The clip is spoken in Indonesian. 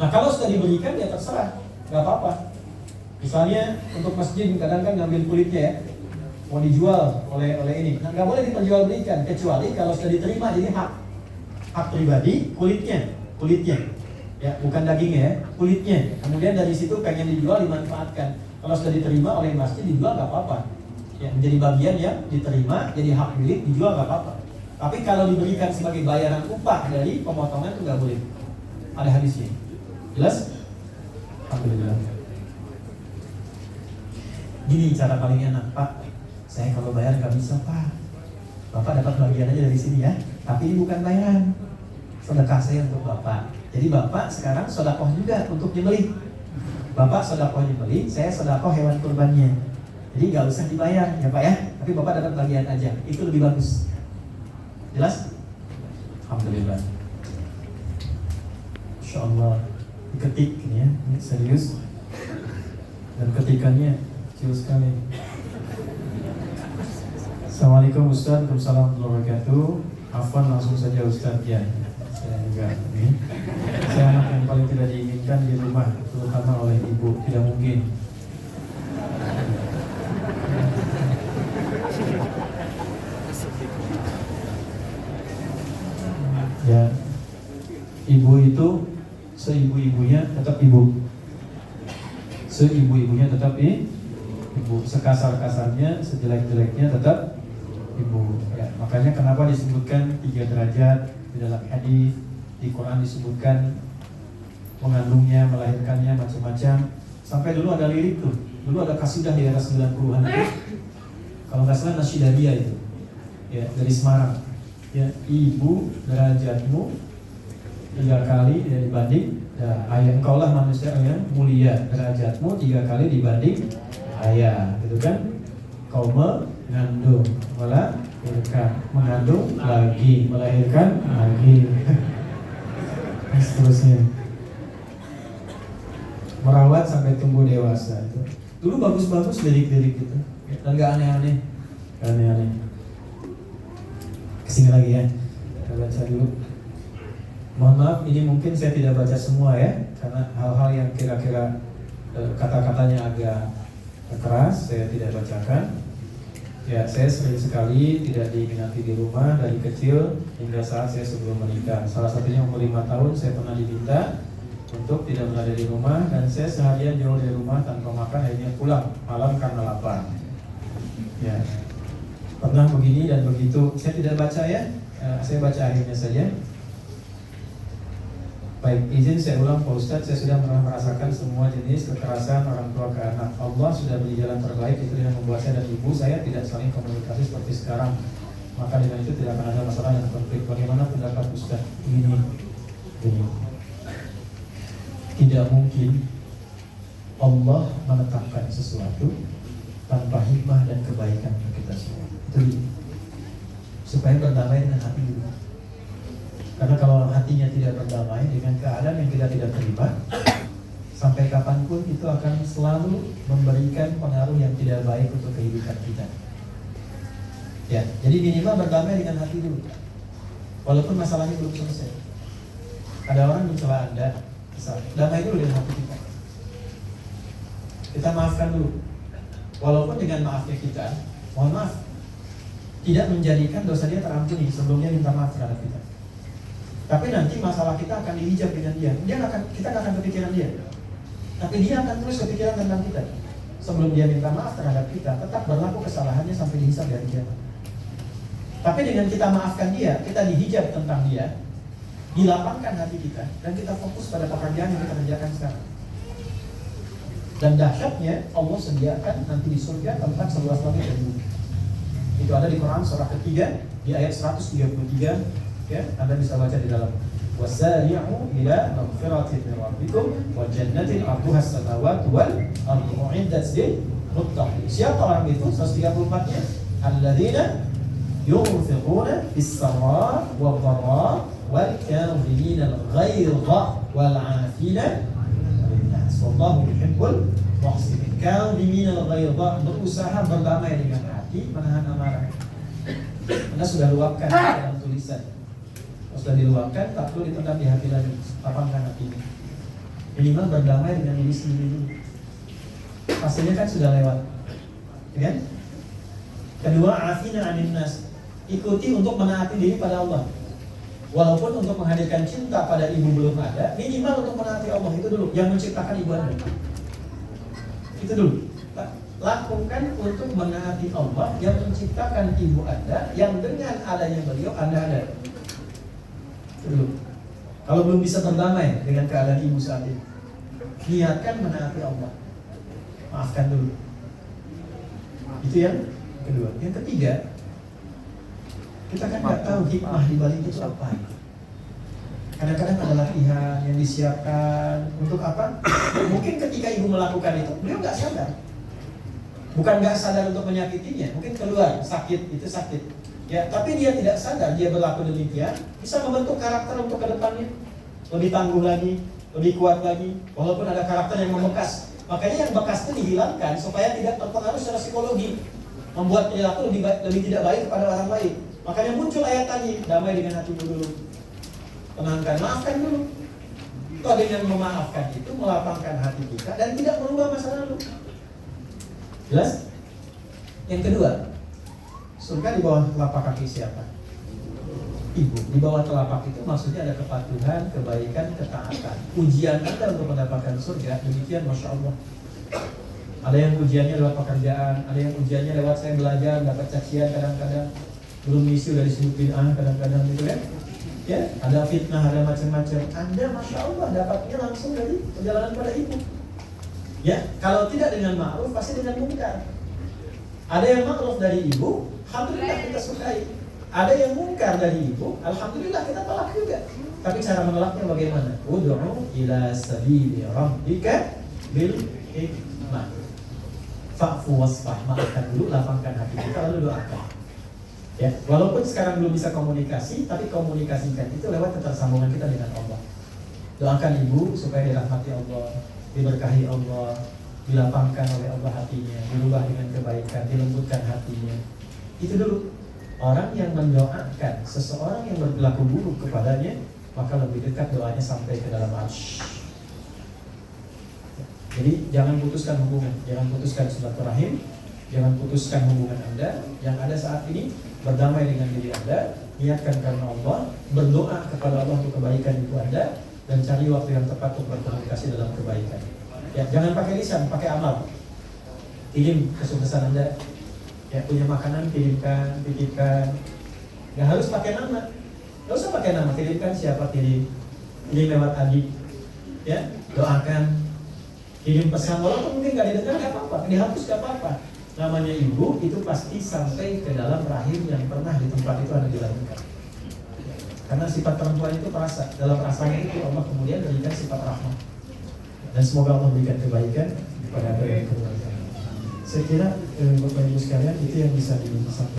Nah kalau sudah diberikan ya terserah, nggak apa-apa. Misalnya untuk masjid kadang kan ngambil kulitnya ya, mau dijual oleh ini, nah nggak boleh diperjualbelikan kecuali kalau sudah diterima jadi hak pribadi kulitnya ya, bukan dagingnya ya, kulitnya. Kemudian dari situ pengen dijual dimanfaatkan. Kalau sudah diterima oleh masjid dijual nggak apa-apa. Ya, menjadi bagian yang diterima, jadi hak milik, dijual nggak apa-apa. Tapi kalau diberikan sebagai bayaran upah dari pemotongan itu nggak boleh. Ada hadisnya. Jelas? Alhamdulillah. Gini cara paling enak, Pak. Saya kalau bayar nggak bisa, Pak. Bapak dapat bagian aja dari sini ya. Tapi ini bukan bayaran. Sedekah saya untuk Bapak. Jadi Bapak sekarang sedekah juga untuk nyembelih. Bapak sedekah nyembelih, saya sedekah hewan kurbannya. Jadi nggak usah dibayar ya Pak ya. Tapi Bapak dapat bagian aja. Itu lebih bagus. Jelas? Alhamdulillah. Insyaallah diketik ini ya, ini serius. Dan ketikannya kecil sekali. Assalamualaikum Ustaz, Waalaikumsalam warahmatullahi wabarakatuh. Afwan langsung saja Ustaz ya. Saya juga ini. Saya anak yang paling tidak diinginkan di rumah, terutama oleh ibu. Tidak mungkin. Ya, ibu itu seibu-ibunya tetap ibu, seibu-ibunya tetap ibu, sekasar-kasarnya, sejelek-jeleknya tetap ibu. Ya, makanya kenapa disebutkan 3 derajat di dalam hadis, di Quran disebutkan mengandungnya, melahirkannya, macam-macam. Sampai dulu ada lirik tuh, dulu ada kasidah di era 90-an itu. Kalau nggak salah Nasyidaria itu, ya dari Semarang. Ya, ibu derajatmu 3 kali dibanding ayah. Engkaulah manusia yang mulia, derajatmu 3 kali dibanding ayah, gitu kan? Kau mengandung, melahirkan, mengandung lagi, melahirkan lagi, seterusnya. Merawat sampai tumbuh dewasa itu. Dulu bagus-bagus lirik-lirik gitu, dan nggak aneh-aneh, Kesini lagi ya, kita baca dulu. Mohon maaf, ini mungkin saya tidak baca semua ya, karena hal-hal yang kira-kira kata-katanya agak keras saya tidak bacakan. Ya, saya sering sekali tidak diminati di rumah dari kecil hingga saat saya sebelum menikah. Salah satunya umur 5 tahun saya pernah diminta untuk tidak berada di rumah, dan saya seharian jauh dari rumah tanpa makan, akhirnya pulang malam karena lapar. Ya, pernah begini dan begitu. Saya tidak baca ya, saya baca akhirnya saja. Baik, izin saya ulang Pak Ustadz, saya sudah pernah merasakan semua jenis kekerasan orang tua ke anak. Allah sudah beri jalan terbaik, itu dengan membuat saya dan ibu saya tidak saling komunikasi seperti sekarang. Maka dengan itu tidak akan ada masalah yang konflik. Bagaimana pendapat Ustadz? Ini. Tidak mungkin Allah menetapkan sesuatu tanpa hikmah dan kebaikan untuk kita semua. Itu supaya berdamai dengan hati dulu. Karena kalau hatinya tidak berdamai dengan keadaan yang kita tidak terima, sampai kapanpun itu akan selalu memberikan pengaruh yang tidak baik untuk kehidupan kita. Ya, jadi minimal berdamai dengan hati dulu. Walaupun masalahnya belum selesai. Ada orang mencela Anda, damai dulu dengan hati kita. Kita maafkan dulu. Walaupun dengan maafnya kita, mohon maaf, tidak menjadikan dosa dia terampuni sebelum dia minta maaf terhadap kita. Tapi nanti masalah kita akan dihijab dengan dia. Kita nggak akan kepikiran dia. Tapi dia akan terus kepikiran tentang kita. Sebelum dia minta maaf terhadap kita, tetap berlaku kesalahannya sampai dihisab dari kiamat. Tapi dengan kita maafkan dia, kita dihijab tentang dia, dilapangkan hati kita, dan kita fokus pada pekerjaan yang kita kerjakan sekarang. Dan dahsyatnya Allah sediakan nanti di surga tempat seluas langit dan bumi. Itu ada di Quran surah ketiga di ayat 133. Ya, Anda bisa baca di dalam. Wasari'u ila maghfiratin min rabbikum wa jannatin 'arduha as-samawati wal ardu u'iddat lil muttaqin. Siapa orang itu? 134-nya. Alladzina yunfiquna bis-sarra'i wad-dharra'i wal kadhimina al-ghaidha wal 'afina 'anil nas. Wallahu yuhibbul muhsinin. Kadhimina al-ghaidha, berusaha berdamai dengan hati, menahan amarah. Anda sudah luapkan dalam tulisan. Sudah diluapkan, tak perlu ditendam di hati lagi. Lapangkan hati ini. Minimal berdamai dengan diri sendiri dulu. Pastinya kan sudah lewat, ya kan? Kedua, afina anin nas, ikuti untuk menaati diri pada Allah. Walaupun untuk menghadirkan cinta pada ibu belum ada, minimal untuk menaati Allah itu dulu, yang menciptakan ibu Anda. Itu dulu. Lakukan untuk menaati Allah yang menciptakan ibu Anda, yang dengan adanya beliau Anda ada. Itu dulu. Kalau belum bisa berdamai dengan keadaan ibu saat ini, niatkan menaati Allah. Maafkan dulu. Itu yang kedua. Yang ketiga, kita kan nggak tahu hikmah di balik itu apa. Kadang-kadang ada latihan yang disiapkan untuk apa? Mungkin ketika ibu melakukan itu, beliau nggak sadar. Bukan nggak sadar untuk menyakitinya, mungkin keluar sakit, itu sakit. Ya, tapi dia tidak sadar, dia berlaku demikian, bisa membentuk karakter untuk kedepannya lebih tangguh lagi, lebih kuat lagi, walaupun ada karakter yang membekas. Makanya yang bekas itu dihilangkan supaya tidak terpengaruh secara psikologi, membuat perilaku lebih tidak baik kepada orang lain. Makanya muncul ayat tadi, damai dengan hatimu dulu, tenangkan, maafkan dulu. Toh dengan memaafkan itu melapangkan hati kita dan tidak merubah masa lalu. Jelas? Yang kedua, surga di bawah telapak kaki siapa? Ibu. Di bawah telapak itu maksudnya ada kepatuhan, kebaikan, ketaatan. Ujian Anda untuk mendapatkan surga, demikian Masya Allah. Ada yang ujiannya lewat pekerjaan, ada yang ujiannya lewat saya belajar, dapat cacian kadang-kadang, belum misi udah disebut bid'ah kadang-kadang gitu kan. Ya, ada fitnah, ada macam-macam. Anda Masya Allah dapatnya langsung dari perjalanan pada ibu. Ya, kalau tidak dengan ma'ruf pasti dengan munkar. Ada yang ma'ruf dari ibu, alhamdulillah kita sukai. Ada yang munkar dari ibu, alhamdulillah kita tolak juga. Tapi cara menolaknya bagaimana? Ud'u ila sabili rabbika bil hikmah. Fa'fu wasfah, maafkan dulu, lapangkan hati kita lalu doakan. Ya, walaupun sekarang belum bisa komunikasi, tapi komunikasikan itu lewat ketersambungan kita dengan Allah. Doakan ibu supaya dirahmati Allah, diberkahi Allah, dilapangkan oleh Allah hatinya, dirubah dengan kebaikan, dilembutkan hatinya. Itu dulu. Orang yang mendoakan seseorang yang berlaku buruk kepadanya, maka lebih dekat doanya sampai ke dalam arsy. Jadi jangan putuskan hubungan, jangan putuskan silaturahim, jangan putuskan hubungan Anda. Yang ada saat ini, berdamai dengan diri Anda, niatkan karena Allah, berdoa kepada Allah untuk kebaikan ibu Anda, dan cari waktu yang tepat untuk berkomunikasi dalam kebaikan. Ya, jangan pakai lisan, pakai amal. Kirim kesuksesan Anda. Ya, punya makanan kirimkan, titipkan. Nggak harus pakai nama. Nggak usah pakai nama, kirimkan siapa kirim. Kirim lewat adik. Ya, doakan. Kirim pesan, walaupun mungkin nggak didengar nggak apa-apa, dihapus nggak apa-apa. Namanya ibu itu pasti sampai ke dalam rahim yang pernah di tempat itu Anda dilahirkan. Karena sifat perempuan itu perasa, dalam rasanya itu Allah kemudian berikan sifat rahmat. Dan semoga Allah berikan kebaikan kepada Anda dan keluarga. Saya kira Bapak Ibu sekalian itu yang bisa disampaikan.